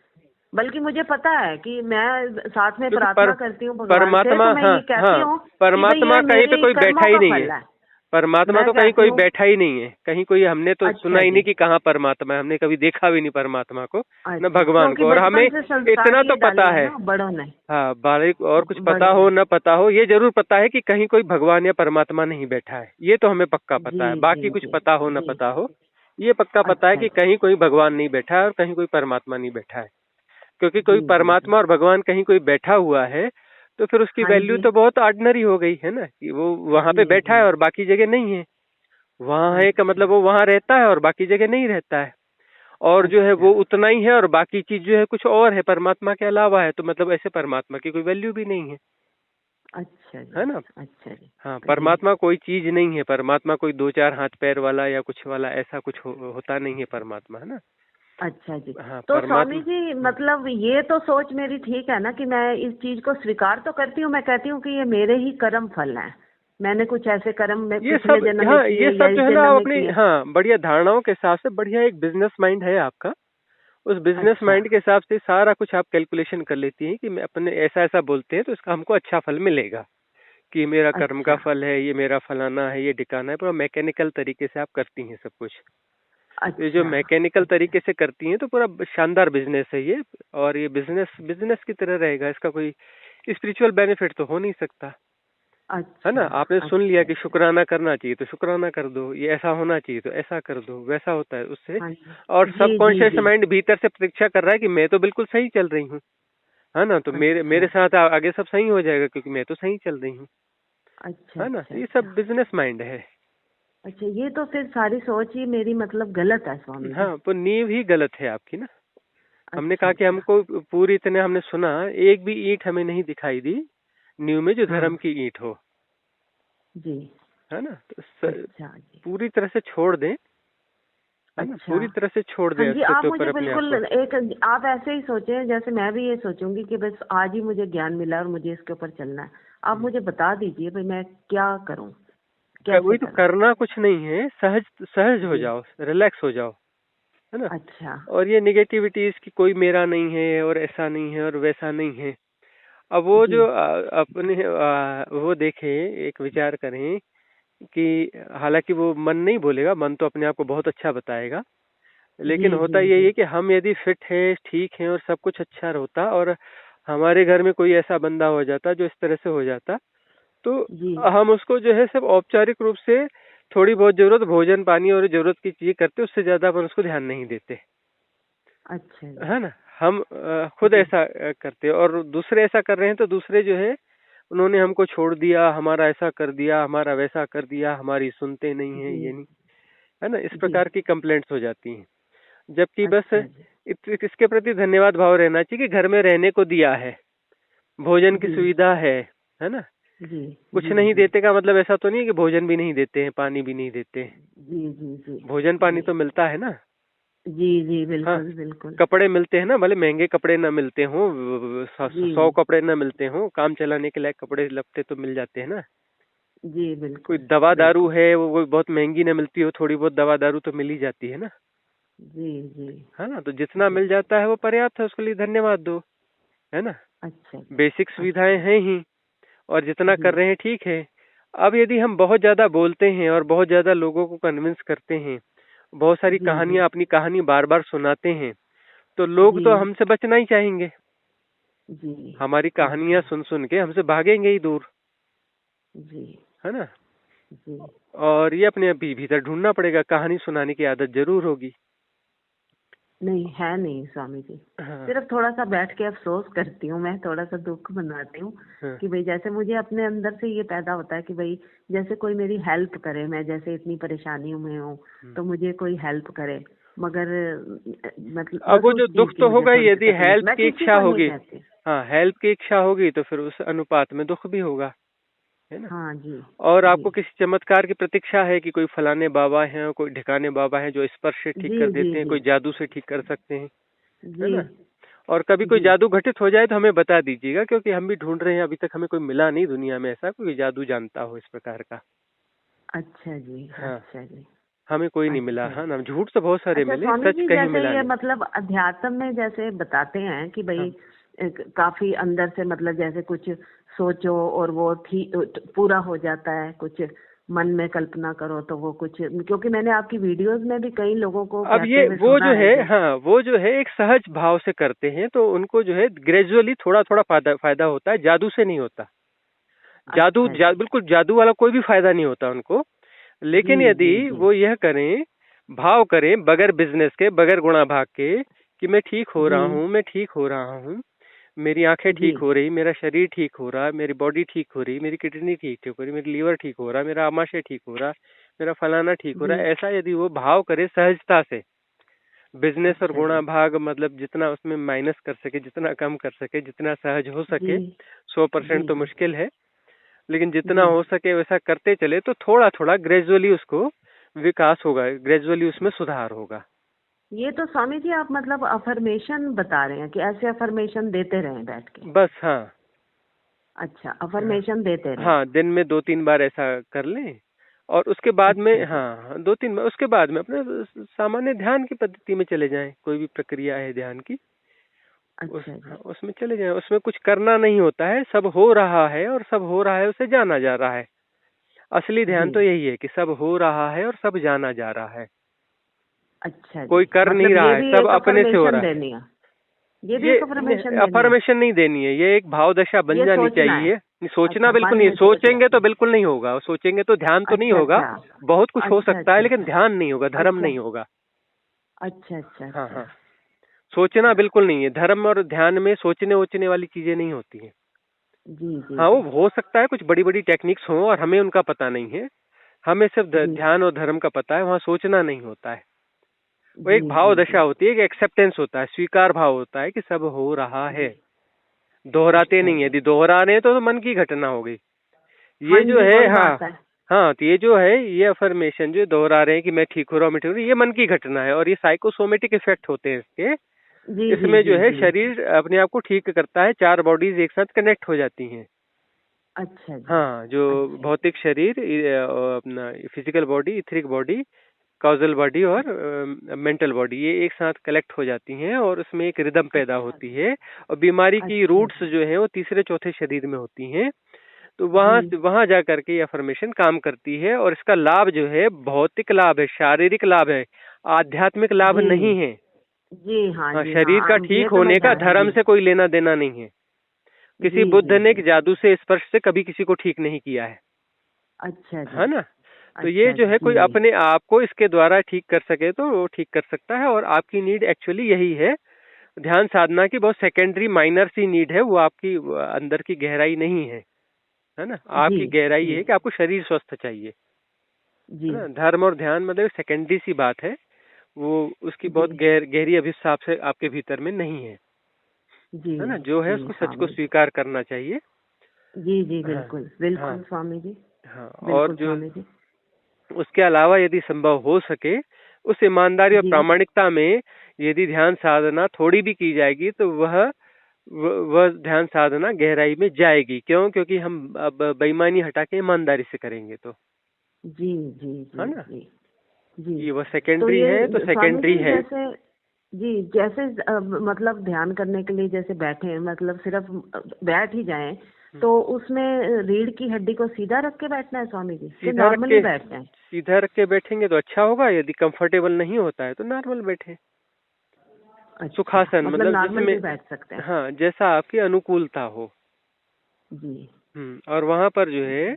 बल्कि मुझे पता है कि मैं साथ में क्योंकि प्रार्थना करती हूँ भगवान से, परमात्मा, तो मैं हाँ ये कहती हाँ, हूँ कि भाई परमात्मा ये कहीं पे मेरे कोई बैठा कर्मों ही का नहीं है। फल है। परमात्मा मैं तो कहीं कहती कोई हूँ। बैठा ही नहीं है, कहीं कोई, हमने तो सुना अच्छा ही जी। नहीं कि कहाँ परमात्मा है, हमने कभी देखा भी नहीं परमात्मा को, न अच्छा, भगवान क्योंकि को। और हमें बचपन से संस्कार इतना तो ये डाले पता हैं है, ना बड़ों ने। हाँ, बारीक और कुछ पता बड़ों ने। हो न पता हो, ये जरूर पता है कि कहीं कोई भगवान या परमात्मा नहीं बैठा है, ये तो हमें पक्का जी पता है। बाकी जी कुछ जी पता हो न जी। पता हो, ये पक्का पता है अच्छा कि जी। कहीं कोई भगवान नहीं बैठा है और कहीं कोई परमात्मा नहीं बैठा है। क्योंकि जी कोई जी जी। परमात्मा और भगवान कहीं कोई बैठा हुआ है, तो फिर उसकी हाँ वैल्यू जी। तो बहुत ऑर्डिनरी हो गई है ना, कि वो वहां जी पे बैठा जी है और जी। बाकी जगह नहीं है। वहां है का अच्छा। मतलब वो वहां रहता है और बाकी जगह नहीं रहता है। और जो है वो अच्छा उतना ही है, और बाकी चीज जो है कुछ और है, परमात्मा के अलावा है, तो मतलब ऐसे परमात्मा की कोई वैल्यू भी नहीं अच्छा है जी। ना। अच्छा जी। हाँ, जी। परमात्मा कोई चीज नहीं है, परमात्मा कोई दो चार हाथ पैर वाला या कुछ वाला ऐसा कुछ होता नहीं है परमात्मा, है ना। अच्छा जी। हाँ, तो स्वामी परमात्मा। जी मतलब ये तो सोच मेरी ठीक है ना कि मैं इस चीज को स्वीकार तो करती हूँ, मैं कहती हूँ कि ये मेरे ही कर्म फल हैं, मैंने कुछ ऐसे कर्म में ये पिछले सब, जन्म में हाँ ये किए या सब जो इस है ना जन्म आप में अपनी, किए। हाँ बढ़िया धारणाओं के हिसाब से बढ़िया एक बिजनेस माइंड है आपका। उस बिजनेस अच्छा। माइंड के हिसाब से सारा कुछ आप कैलकुलेशन कर लेती हैं कि मैं अपने ऐसा ऐसा बोलते हैं तो इसका हमको अच्छा फल मिलेगा, कि मेरा कर्म का अच्छा। फल है, ये मेरा फलाना है, ये ठिकाना है, पूरा मैकेनिकल तरीके से आप करती हैं सब कुछ। तो ये जो अच्छा। मैकेनिकल अच्छा। तरीके से करती हैं तो पूरा शानदार बिजनेस है ये। और ये बिजनेस बिजनेस की तरह रहेगा, इसका कोई स्पिरिचुअल बेनिफिट तो हो नहीं सकता, है ना। अच्छा। आपने सुन लिया अच्छा। कि अच्छा। शुक्राना करना चाहिए तो शुक्राना कर दो, ये ऐसा होना चाहिए तो ऐसा कर दो, वैसा होता है उससे। हाँ जी। और जी जी सबकॉन्शियस जी। माइंड भीतर से प्रतीक्षा कर रहा है कि मैं तो बिल्कुल सही चल रही हूँ, है ना, तो मेरे अच्छा। मेरे साथ आगे सब सही हो जाएगा क्योंकि मैं तो सही चल रही हूँ, अच्छा। है ना। अच्छा। ये अच्छा। सब बिजनेस माइंड है। अच्छा, ये तो फिर सारी सोच ही मेरी मतलब गलत है स्वामी जी। हाँ, तो नींव ही गलत है आपकी ना। हमने अच्छा। कहा कि अच्छा। हमको पूरी तरह हमने सुना, एक भी ईंट हमें नहीं दिखाई दी नींव में जो धर्म हाँ की ईंट हो, जी। है ना। तो अच्छा जी। पूरी तरह से छोड़ दें, है ना, अच्छा। पूरी तरह से छोड़ हाँ दें जी, आप अस्तित्व पर मुझे अपने आप बिल्कुल को। एक, आप ऐसे ही सोचें जैसे मैं भी ये सोचूंगी कि बस आज ही मुझे ज्ञान मिला और मुझे इसके ऊपर चलना है। आप मुझे बता दीजिए भाई मैं क्या करूं, कैसे वही तो, करूं। करना कुछ नहीं है, सहज सहज हो जी। जाओ, रिलैक्स हो जाओ, है ना। अच्छा। और ये निगेटिविटीज की कोई मेरा नहीं है और ऐसा नहीं है और वैसा नहीं है। अब वो जी जो अपने वो देखें, एक विचार करें कि हालांकि वो मन नहीं बोलेगा, मन तो अपने आप को बहुत अच्छा बताएगा, जी लेकिन होता जी यही जी है कि हम यदि फिट है, ठीक है और सब कुछ अच्छा होता, और हमारे घर में कोई ऐसा बंदा हो जाता जो इस तरह से हो जाता, तो जी। हम उसको जो है सब औपचारिक रूप से थोड़ी बहुत जरूरत भोजन पानी और जरूरत की चीजें करते, उससे ज्यादा अपन उसको ध्यान नहीं देते, अच्छा जी। है ना। हम खुद जी ऐसा करते, और दूसरे ऐसा कर रहे हैं तो दूसरे जो है उन्होंने हमको छोड़ दिया, हमारा ऐसा कर दिया, हमारा वैसा कर दिया, हमारी सुनते नहीं है, जी ये नहीं, है ना, इस जी। प्रकार की कंप्लेंट्स हो जाती हैं। जबकि बस अच्छा जी। इसके प्रति धन्यवाद भाव रहना चाहिए कि घर में रहने को दिया है, भोजन की जी सुविधा है ना। जी कुछ जी नहीं जी देते का मतलब ऐसा तो नहीं है कि भोजन भी नहीं देते हैं, पानी भी नहीं देते हैं। जी जी जी भोजन जी पानी तो मिलता है ना। जी जी। हाँ, बिल्कुल बिल्कुल। कपड़े मिलते हैं ना, भले महंगे कपड़े ना मिलते हों, जी 100 कपड़े ना मिलते हों, काम चलाने के लायक कपड़े लत्ते तो मिल जाते हैं ना। जी कोई बिल्कुल दवा दारू बिल्कुल। है, वो कोई बहुत महंगी ना मिलती हो, थोड़ी बहुत दवा दारू तो मिल ही जाती है ना, जी जी है ना। तो जितना जी। मिल जाता है वो पर्याप्त है, उसके लिए धन्यवाद दो, है ना। अच्छा जी। बेसिक सुविधाएं अच्छा। हैं ही, और जितना जी कर रहे हैं ठीक है। अब यदि हम बहुत ज्यादा बोलते हैं और बहुत ज्यादा लोगों को कन्विंस करते हैं, बहुत सारी जी जी कहानियां, अपनी कहानी बार बार सुनाते हैं, तो लोग जी तो हमसे बचना ही चाहेंगे, जी। हमारी कहानियां अच्छा। सुन सुन के हमसे भागेंगे ही दूर, जी है ना। जी। और ये अपने भीतर ढूंढना पड़ेगा, कहानी सुनाने की आदत जरूर होगी। नहीं है नहीं स्वामी जी। हाँ सिर्फ थोड़ा सा बैठ के अफसोस करती हूँ, मैं थोड़ा सा दुख मनाती हूँ हाँ। कि भाई जैसे मुझे अपने अंदर से ये पैदा होता है कि भाई जैसे कोई मेरी हेल्प करे, मैं जैसे इतनी परेशानियों में हूँ तो मुझे कोई हेल्प करे, मगर मतलब अब बस वो उस जो दुख चीज की तो मुझे होगा ही, थोड़ी सी यदि तकलीफ, हेल्प मैं की किसी इच्छा को नहीं होगी। कहती। हाँ, हेल्प की इच्छा होगी तो फिर उस अनुपात में दुख भी होगा, है ना। हाँ जी। और जी आपको किसी चमत्कार की प्रतीक्षा है कि कोई फलाने बाबा हैं, कोई ढिकाने बाबा हैं जो स्पर्श से ठीक जी कर जी देते हैं, जी कोई जादू से ठीक कर सकते हैं, है जी ना। और कभी कोई जी। जादू घटित हो जाए तो हमें बता दीजिएगा, क्योंकि हम भी ढूंढ रहे हैं, अभी तक हमें कोई मिला नहीं दुनिया में ऐसा कोई जादू जानता हो इस प्रकार का। अच्छा जी। हाँ, अच्छा जी। हमें कोई नहीं मिला, अच्छा हाँ जी। ना, झूठ तो बहुत सारे अच्छा मिले, स्वामी सच जी, कहीं जैसे मिला ये नहीं। मतलब अध्यात्म में जैसे बताते हैं कि भाई हाँ काफी अंदर से मतलब जैसे कुछ सोचो और वो पूरा हो जाता है, कुछ मन में कल्पना करो तो वो कुछ, क्योंकि मैंने आपकी वीडियोस में भी कई लोगों को अब कहते ये हुए वो सुना जो है है, जो। हाँ वो जो है एक सहज भाव से करते हैं तो उनको जो है ग्रेजुअली थोड़ा थोड़ा फायदा फायदा होता है, जादू से नहीं होता। अच्छा जी। बिल्कुल जादू वाला कोई भी फायदा नहीं होता उनको। जी लेकिन यदि जी जी वो यह करें, भाव करें बगैर बिजनेस के, बगैर गुणा भाग के, कि मैं ठीक हो जी रहा हूँ, मैं ठीक हो रहा हूँ, मेरी आंखें जी ठीक हो रही, मेरा शरीर ठीक हो रहा, मेरी बॉडी ठीक हो रही, मेरी किडनी ठीक हो रही, मेरी लीवर ठीक हो रहा, मेरा आमाशय ठीक हो रहा, मेरा फलाना ठीक हो जी रहा है, ऐसा यदि वो भाव करे सहजता से, बिजनेस और अच्छा गुणा जी। भाग मतलब जितना उसमें माइनस कर सके, जितना कम कर सके, जितना सहज हो सके, जी 100% जी तो जी मुश्किल है, लेकिन जितना जी। हो सके वैसा करते चले तो थोड़ा थोड़ा ग्रेजुअली उसको विकास होगा, ग्रेजुअली उसमें सुधार होगा। ये तो स्वामी जी आप मतलब अफर्मेशन बता रहे हैं कि ऐसे अफर्मेशन देते रहें बैठ के? बस हाँ। अच्छा, हाँ अफर्मेशन देते रहें। हाँ, दिन में 2-3 बार ऐसा कर लें और उसके बाद में अच्छा जी। हाँ 2-3 बार, उसके बाद में अपने सामान्य ध्यान की पद्धति में चले जाएं। कोई भी प्रक्रिया है ध्यान की, अच्छा जी। उसमें चले जाएं। उसमें कुछ करना नहीं होता है, सब हो रहा है और सब हो रहा है उसे जाना जा रहा है। असली ध्यान जी। तो यही है कि सब हो रहा है और सब जाना जा रहा है। अच्छा कोई जी, कर नहीं मतलब रहा ये है, भी सब एक अपने से हो अफर्मेशन रहा है। देनी है? ये भी ये एक अफर्मेशन देनी है? अफर्मेशन नहीं देनी है, ये एक भाव दशा बन ये जानी सोचना है? चाहिए। सोचना अच्छा, बिल्कुल मन नहीं, में सोच सोचेंगे तो रखना। बिल्कुल नहीं होगा, सोचेंगे तो ध्यान तो नहीं अच्छा होगा। अच्छा। बहुत कुछ हो अच्छा सकता है अच्छा लेकिन अच्छा। ध्यान नहीं होगा, धर्म अच्छा नहीं होगा। अच्छा अच्छा हाँ अच्छा। हाँ, सोचना अच्छा। बिल्कुल नहीं है। धर्म और ध्यान में सोचने वोचने वाली चीजें नहीं होती हैं। जी जी हाँ, वो जी हो सकता है कुछ बड़ी बड़ी टेक्निक्स हों और हमें उनका पता नहीं है। हमें सिर्फ जी ध्यान और धर्म का पता है, वहाँ सोचना नहीं होता है। वो जी एक भाव जी दशा जी होती है, एक एक्सेप्टेंस होता है, स्वीकार भाव होता है कि सब हो रहा है। जी। दोहराते अच्छा नहीं है, जी। यदि दोहरा रहे हैं तो मन की घटना हो गई। हाँ ये जो जी, है, वही हाँ बात है। हाँ, तो ये जो है, ये अफर्मेशन जो दोहरा रहे हैं कि मैं ठीक हो रहा हूँ, मैं ठीक हो रहा हूँ, ये मन की घटना है और ये साइकोसोमेटिक इफेक्ट होते हैं इसके। जी जी इसमें जो जी है जी। शरीर अपने आप को ठीक करता है, 4 बॉडीज एक साथ कनेक्ट हो जाती हैं। अच्छा जी। हाँ, जो अच्छा जी। भौतिक शरीर, अपना physical body, etheric body, causal body और मेंटल बॉडी, ये एक साथ कलेक्ट हो जाती हैं और उसमें एक रिदम पैदा अच्छा होती जी। है। और बीमारी की अच्छा रूट्स जी। जो है वो तीसरे चौथे शरीर में होती हैं। तो जी वहां जा करके ये अफर्मेशन काम करती है और इसका लाभ जो है भौतिक लाभ है, शारीरिक लाभ है, आध्यात्मिक लाभ जी नहीं है। जी। हाँ हाँ, जी शरीर का हाँ, ये ठीक तो मैं होने का जान धर्म जी से कोई लेना देना नहीं है। जी किसी बुद्ध जी ने जी। जादू से, स्पर्श से कभी किसी को ठीक नहीं किया अच्छा जी। है ना? तो ये अच्छा जो है जी। कोई अपने आप को इसके द्वारा ठीक कर सके तो वो ठीक कर सकता है और आपकी नीड एक्चुअली यही है। ध्यान साधना की बहुत सेकेंडरी माइनर सी नीड है, वो आपकी अंदर की गहराई नहीं है ना? जी आपकी गहराई जी ये है कि आपको शरीर स्वस्थ चाहिए, जी है ना? धर्म और ध्यान मतलब सेकेंडरी सी बात है, वो उसकी जी बहुत गहरी अभिशाप से आपके भीतर में नहीं जी है ना? जो है जी। उसको, सच को स्वामी जी। स्वीकार करना चाहिए। जी जी, हाँ बिल्कुल हाँ बिल्कुल स्वामी जी। हाँ। और बिल्कुल जो स्वामी जी। उसके अलावा यदि संभव हो सके, उस ईमानदारी और जी। प्रामाणिकता में यदि ध्यान साधना थोड़ी भी की जाएगी तो वह ध्यान साधना गहराई में जाएगी। क्यों? क्योंकि हम अब बेईमानी हटा के ईमानदारी से करेंगे तो, जी जी है जी ना? जी जी। ये वह तो सेकेंडरी है तो ये स्वामी सेकेंडरी जी है। जैसे जी जैसे मतलब ध्यान करने के लिए जैसे बैठे हैं, मतलब सिर्फ बैठ ही जाएं, तो उसमें रीढ़ की हड्डी को सीधा रख के बैठना है स्वामी जी कि सीधा रख नॉर्मली के, बैठना है? सीधा रख के बैठेंगे तो अच्छा होगा। यदि कंफर्टेबल नहीं होता है तो नॉर्मल बैठे, अच्छा, सुखासन, मतलब मतलब नॉर्मल जिसमें, भी बैठ सकते हैं? हाँ, जैसा आपकी अनुकूलता हो। जी और वहां पर जो है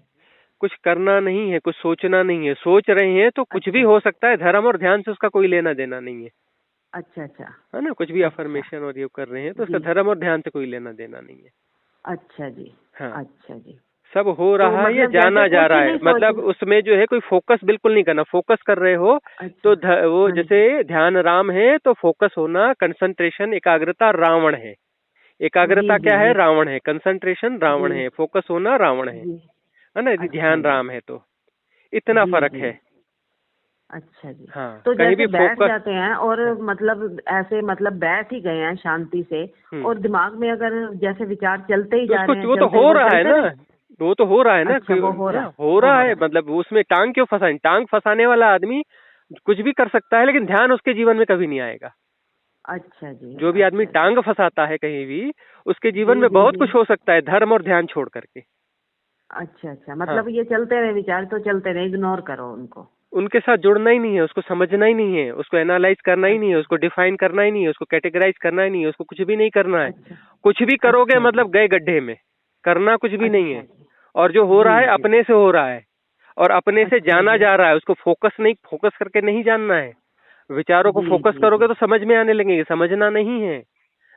कुछ करना नहीं है, कुछ सोचना नहीं है। सोच रहे हैं तो कुछ भी अच्छा हो सकता है, धर्म और ध्यान से उसका कोई लेना देना नहीं अच्छा अच्छा है ना? कुछ भी अच्छा। अफर्मेशन और ये कर रहे हैं तो उसका जी। धर्म और ध्यान से कोई लेना देना नहीं है। अच्छा जी। हाँ, अच्छा जी। सब हो तो रहा है या मतलब जैसे जाना जा कुछ रहा ही है, नहीं मतलब सोचना? उसमें जो है कोई फोकस बिल्कुल नहीं करना। फोकस कर रहे हो तो अच्छा। वो हाँ जी। जैसे ध्यान राम है तो फोकस होना, कंसंट्रेशन, एकाग्रता रावण है। जी एकाग्रता जी क्या है? जी रावण है। कंसंट्रेशन जी रावण है। फोकस होना रावण जी। है ना? यदि अच्छा ध्यान जी। राम है तो इतना जी फर्क जी। है। अच्छा जी। हाँ, तो कहीं जैसे भी बैठ फोकस। जाते हैं और मतलब ऐसे मतलब बैठ ही गए हैं शांति से, हम्म और दिमाग में अगर जैसे विचार चलते ही तो जा उसको, रहे हैं, वो तो चलते हो वो रहा है चलते ना, रहे? वो तो हो रहा है ना अच्छा, वो हो रहा हाँ, है, हो वो रहा हो है। रहा है। मतलब उसमें टांग क्यों फंसाए? टांग फंसाने वाला आदमी कुछ भी कर सकता है लेकिन ध्यान उसके जीवन में कभी नहीं आएगा। अच्छा जी। जो भी आदमी अच्छा जी। टांग फंसाता है कहीं भी, उसके जीवन जी में जी बहुत जी। कुछ हो सकता है, धर्म और ध्यान छोड़ करके। अच्छा अच्छा, हाँ, मतलब ये चलते रहे विचार तो चलते रहे, इग्नोर करो उनको? उनके साथ जुड़ना ही नहीं है, उसको समझना ही नहीं है, उसको एनालाइज करना ही नहीं है, अच्छा उसको डिफाइन करना ही नहीं है, उसको कैटेगराइज करना ही नहीं है, उसको कुछ भी नहीं करना है। अच्छा कुछ भी करोगे अच्छा जी। मतलब गए गड्ढे में, करना कुछ भी नहीं अच्छा है। जी। और जो हो जी रहा है जी। अपने से हो रहा है और अपने से अच्छा जाना जी। जा रहा है, उसको फोकस करके नहीं जानना है। विचारों को जी फोकस जी करोगे जी तो समझ में आने लगेंगे, समझना नहीं है।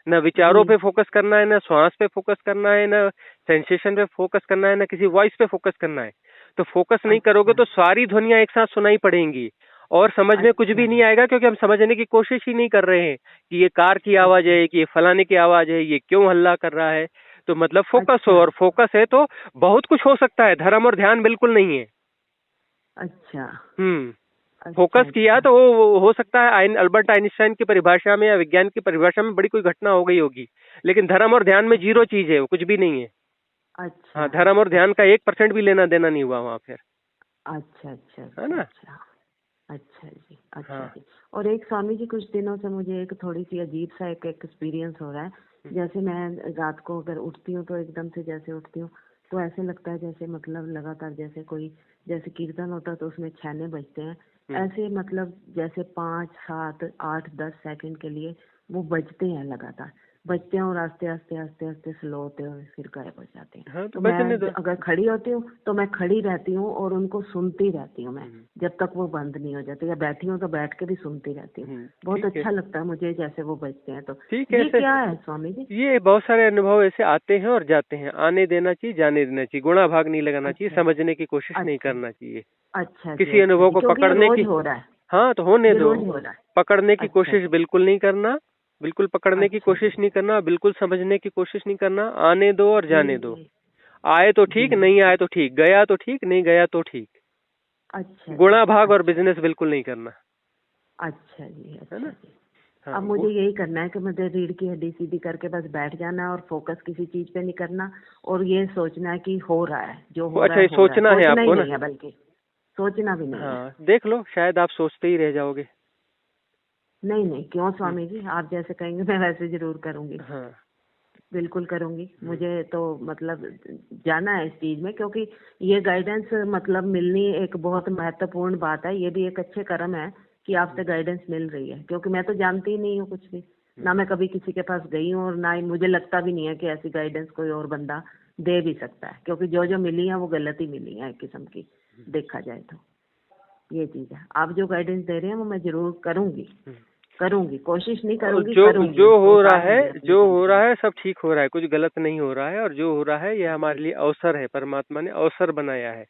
न जी विचारों पे फोकस करना है, न श्वास पे फोकस करना है, न सेंसेशन पे फोकस करना है, न किसी वॉइस पे फोकस करना है। तो फोकस नहीं करोगे अच्छा। तो सारी ध्वनियां एक साथ सुनाई पड़ेंगी और समझ में कुछ भी अच्छा नहीं आएगा, क्योंकि हम समझने की कोशिश ही नहीं कर रहे हैं कि ये कार की आवाज है, कि ये फलाने की आवाज है, ये क्यों हल्ला कर रहा है। तो मतलब फोकस हो, अच्छा और फोकस है तो बहुत कुछ हो सकता है, धर्म और ध्यान बिल्कुल नहीं है। अच्छा हम्म। अच्छा फोकस किया अच्छा तो वो हो सकता है अल्बर्ट आइंस्टाइन की परिभाषा में या विज्ञान की परिभाषा में बड़ी कोई घटना हो गई होगी, लेकिन धर्म और ध्यान में जीरो चीज है, वो कुछ भी नहीं है। अच्छा हाँ, धर्म और ध्यान का अच्छा 1% भी लेना देना नहीं हुआ वहां फिर, अच्छा अच्छा है अच्छा ना। अच्छा अच्छा जी अच्छा हाँ। जी। और एक स्वामी जी, कुछ दिनों से मुझे एक थोड़ी सी अजीब सा एक एक्सपीरियंस हो रहा है। जैसे मैं रात को अगर उठती हूँ तो एकदम से जैसे उठती हूँ तो ऐसे लगता है जैसे मतलब लगातार जैसे कोई, जैसे कीर्तन होता है तो उसमें छेने बजते हैं, ऐसे मतलब जैसे 5 7 8 10 सेकंड के लिए वो बजते हैं, लगातार बजते हैं और आस्ते आस्ते आस्ते आस्ते स्लो होते हैं और फिर गायब हो जाते हैं। हाँ, तो तो मैं बचने दो। अगर खड़ी होती हूँ तो मैं खड़ी रहती हूँ और उनको सुनती रहती हूँ मैं, जब तक वो बंद नहीं हो जाते, या बैठी हूँ तो बैठ के भी सुनती रहती हूँ। बहुत ठीक है, अच्छा लगता है मुझे जैसे वो बजते हैं। तो ठीक है। ये ऐसे क्या है स्वामी जी? ये बहुत सारे अनुभव ऐसे आते हैं और जाते हैं, आने देना चाहिए, जाने देना चाहिए, गुणा भाग नहीं लगाना चाहिए, अच्छा समझने की कोशिश नहीं अच्छा करना चाहिए अच्छा किसी अच्छा अनुभव जी, को क्योंकि ये पकड़ने रोज की। हो रहा है। हाँ, तो होने ये दो। रोज हो रहा है। पकड़ने की अच्छा कोशिश जी बिल्कुल नहीं करना, बिल्कुल पकड़ने की अच्छा कोशिश जी नहीं करना, बिल्कुल समझने की कोशिश नहीं करना, आने दो और जी जाने दो। जी आए तो जी ठीक, नहीं आए तो ठीक, गया तो ठीक, नहीं गया तो ठीक। अच्छा जी गुणा भाग और अच्छा बिजनेस बिल्कुल नहीं करना, अच्छा जी है अच्छा ना। जी। हाँ, अब मुझे यही करना है कि मुझे रीढ़ की हड्डी सीधी करके बस बैठ जाना है और फोकस किसी चीज पे नहीं करना, और ये सोचना है कि हो रहा है, जो हो रहा अच्छा, है ये हो रहा है, सोचना है सोचना ही आपको ना। नहीं है, बल्कि सोचना भी नहीं है। हाँ, देख लो, शायद आप सोचते ही रह जाओगे। नहीं नहीं, क्यों हम्म। स्वामी जी, आप जैसे कहेंगे मैं वैसे जरूर करूंगी, हाँ। बिल्कुल करूंगी। हम्म। मुझे तो मतलब जाना है इस चीज में, क्योंकि ये गाइडेंस मतलब मिलनी एक बहुत महत्वपूर्ण बात है। ये भी एक अच्छे कर्म है कि आपसे गाइडेंस मिल रही है, क्योंकि मैं तो जानती ही नहीं हूँ कुछ भी, ना मैं कभी किसी के पास गई हूँ, और ना ही मुझे लगता भी नहीं है कि ऐसी गाइडेंस कोई और बंदा दे भी सकता है, क्योंकि जो जो मिली है वो गलत ही मिली है एक किस्म की, देखा जाए तो। ये चीज है, आप जो गाइडेंस दे रहे हैं वो मैं जरूर करूंगी, हम्म। करूंगी, कोशिश नहीं और करूंगी, जो करूंगी, जो उसको हो रहा है, उतारूंगी अपनी जो हो जिंदगी रहा में। है सब ठीक हो रहा है, कुछ गलत नहीं हो रहा है, और जो हो रहा है ये हमारे लिए अवसर है, परमात्मा ने अवसर बनाया है।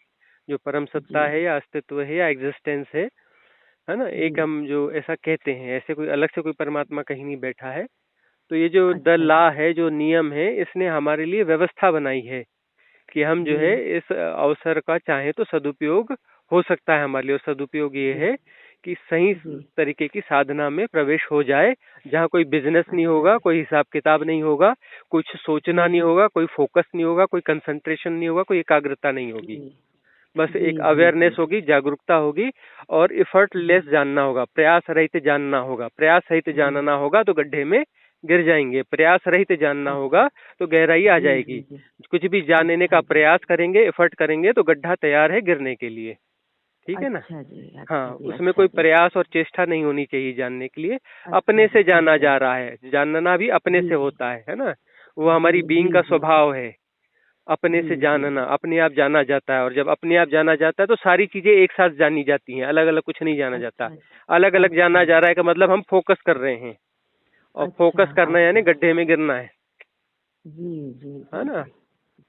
जो परम जी सत्ता है या अस्तित्व है या एग्जिस्टेंस है ना, जी एक हम जो ऐसा कहते हैं, ऐसे कोई अलग से कोई परमात्मा कहीं नहीं बैठा है। तो ये जो द अच्छा लॉ जी है, जो नियम है, इसने हमारे लिए व्यवस्था बनाई है कि हम जो जी है इस अवसर का चाहे तो सदुपयोग हो सकता है हमारे लिए। और सदुपयोग ये जी है कि सही जी तरीके की साधना में प्रवेश हो जाए, जहाँ कोई बिजनेस नहीं अच्छा होगा, जी कोई हिसाब किताब नहीं होगा, कुछ जी सोचना नहीं होगा, कोई फोकस नहीं होगा, कोई कंसंट्रेशन नहीं होगा, कोई एकाग्रता नहीं होगी। जी बस जी एक जी जी अवेयरनेस होगी, जागरूकता होगी, और जी इफर्टलेस जानना होगा, प्रयास रहित जानना होगा। प्रयास रहित जी जानना होगा तो गड्ढे में गिर जाएंगे, प्रयास रहित जानना अच्छा होगा तो गहराई आ जी जाएगी। जी जी कुछ भी जानने अच्छा का जी प्रयास करेंगे, एफर्ट करेंगे तो गड्ढा तैयार है गिरने के लिए। ठीक है ना। अच्छा जी अच्छा हाँ, जी उसमें अच्छा कोई जी प्रयास और चेष्टा नहीं होनी चाहिए जानने के लिए। अच्छा अपने जी से जाना अच्छा जा जी रहा है, जानना भी अपने जी से जी होता है ना। वो जी हमारी बीइंग जी का जी स्वभाव है, अपने जी से जी जानना, अपने आप जाना जाता है। और जब अपने आप जाना जाता है तो सारी चीजें एक साथ जानी जाती हैं, अलग अलग कुछ नहीं जाना जाता। अच्छा अलग अलग जाना अच्छा जा रहा है का मतलब हम फोकस कर रहे हैं, और अच्छा फोकस करना यानी अच्छा गड्ढे में गिरना जी जी है जी ना। जी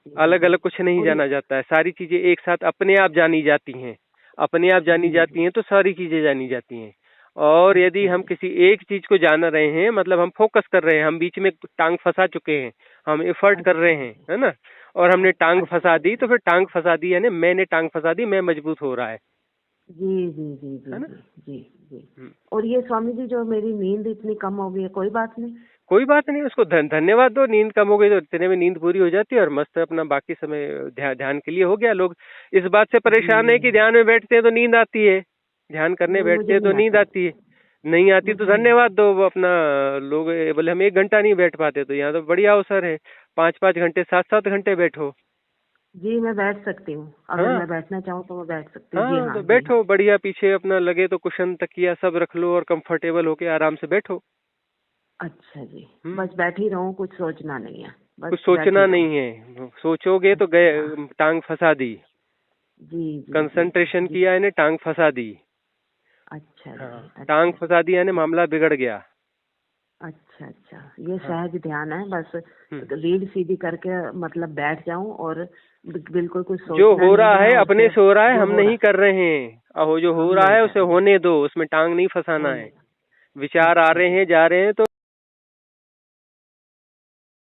जी अलग जी। अलग कुछ नहीं और जाना जाता है, सारी चीजें एक साथ अपने आप जानी जाती हैं। अपने आप जानी जी जाती जी हैं तो सारी चीजें जानी जाती हैं। और यदि अच्छा हम जी किसी एक चीज को जान रहे हैं, मतलब हम फोकस कर रहे हैं, हम बीच में टांग फंसा चुके हैं, हम एफर्ट कर रहे अच्छा हैं, जी है ना। और हमने टांग फंसा अच्छा दी, तो अच्छा फिर टांग फंसा दी यानी मैंने टांग फंसा दी, मैं मजबूत हो रहा जी जी जी जी है ना। जी जी जी। हम्म। और ये स्वामी जी, जो मेरी नींद इतनी कम हो गई है, कोई बात नहीं? कोई बात नहीं, उसको धन्यवाद दो। नींद कम हो गई तो इतने में नींद पूरी हो जाती है, और मस्त अपना बाकी समय ध्यान के लिए हो गया। लोग इस बात से जी परेशान है कि ध्यान में बैठते हैं तो नींद आती है, ध्यान करने नहीं, बैठते मुझे हैं तो नहीं नींद आती, आती है। नहीं आती तो मुझे नहीं धन्यवाद आती। दो। वो अपना लोग बोले हम 1 घंटा नहीं बैठ पाते, तो यहाँ तो बढ़िया अवसर है, 5 5 घंटे 7 7 घंटे बैठो। जी मैं बैठ सकती हूँ, अगर हाँ। मैं बैठना चाहूँ तो मैं बैठ सकती हूँ। जी हाँ, हाँ तो जी हाँ। बैठो बढ़िया, पीछे अपना लगे तो कुशन तकिया सब रख लो, और कंफर्टेबल होके आराम से बैठो। अच्छा जी, हम्म। बस बैठी रहूँ, कुछ सोचना नहीं है, कुछ बस सोचना बैठी रहूँ। नहीं है, सोचोगे तो अच्छा गए टांग फंसा दी। जी जी जी जी कंसंट्रेशन जी। किया यानी टांग फंसा दी। अच्छा हाँ, जी टांग अच्छा जी फंसा दी यानी जी। मामला बिगड़ गया। अच्छा अच्छा, ये सहज ध्यान है, बस रीढ़ सीधी करके मतलब बैठ जाऊं और बिल्कुल कुछ जो सोचना हो नहीं रहा है है, अपने से हो रहा है, जो हम हो नहीं रहा कर रहे हैं। अब जो हम हो रहा नहीं है कर उसे रहे। होने दो, उसमें टांग नहीं फंसाना है। होने विचार आ अच्छा रहे जी। हैं, जा रहे हैं तो